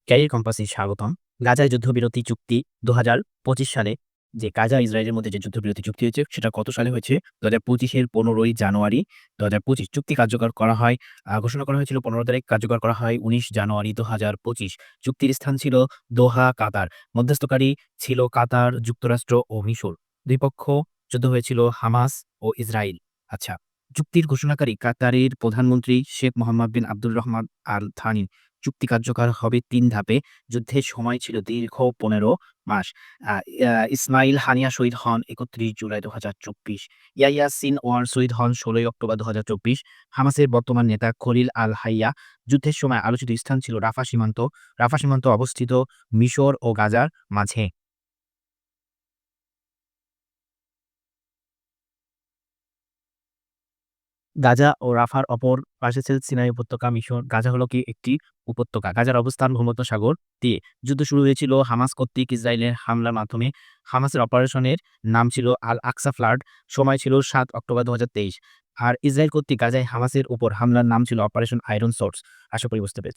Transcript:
Career কম্পাসে স্বাগতম। গাজায় যুদ্ধবিরতি চুক্তি ২০২৫ সালে যে গাজা ইসরায়েলের মধ্যে যে যুদ্ধবিরতি চুক্তি হয়েছে সেটা কত সালে হয়েছে? ২০২৫ এর ১৫ই জানুয়ারি ২০২৫ চুক্তি কার্যকর করা হয়। ঘোষণা করা হয়েছিল ১৫ তারিখ, কার্যকর করা হয় ১৯ জানুয়ারি ২০২৫। চুক্তির স্থান ছিল দোহা, কাতার। মধ্যস্থকারী ছিল কাতার, যুক্তরাষ্ট্র ও মিশর। ২ পক্ষ যুদ্ধ হয়েছিল হামাস ও ইসরাইল। আচ্ছা, চুক্তির ঘোষণাকারী কাতারের প্রধানমন্ত্রী শেখ মোহাম্মদ বিন আব্দুর রহমান আল থানি। চুক্তি কার্যকর হবে ৩ ধাপে। যুদ্ধের সময় ছিল দীর্ঘ ১৫ মাস। আ ইয়া ইসমাইল হানিয়া শহীদ হন ৩১ জুলাই ২০২৪। ইয়াইয়া সিনওয়ার শহীদ হন ১৬ অক্টোবর ২০২৪। হামাসের বর্তমান নেতা খলিল আল হাইয়া। যুদ্ধের সময় আলোচিত স্থান ছিল রাফা সীমান্ত। রাফা সীমান্ত অবস্থিত মিশর ও গাজার মাঝে। গাজা ও রাফার অপর পাশে ছিল সিনাই উপত্যকা, মিশর। গাজা হলো কি একটি উপত্যকা। গাজার অবস্থান ভূমধ্যসাগর দিয়ে। যুদ্ধ শুরু হয়েছিল হামাস কর্তৃক ইসরায়েলের হামলার মাধ্যমে। হামাসের অপারেশনের নাম ছিল আল আকসা ফ্লাড। সময় ছিল ৭ অক্টোবর ২০২৩। আর ইসরায়েল কর্তৃক গাজায় হামাসের উপর হামলার নাম ছিল অপারেশন আয়রন সোর্স। আশা করি বুঝতে পেরেছেন।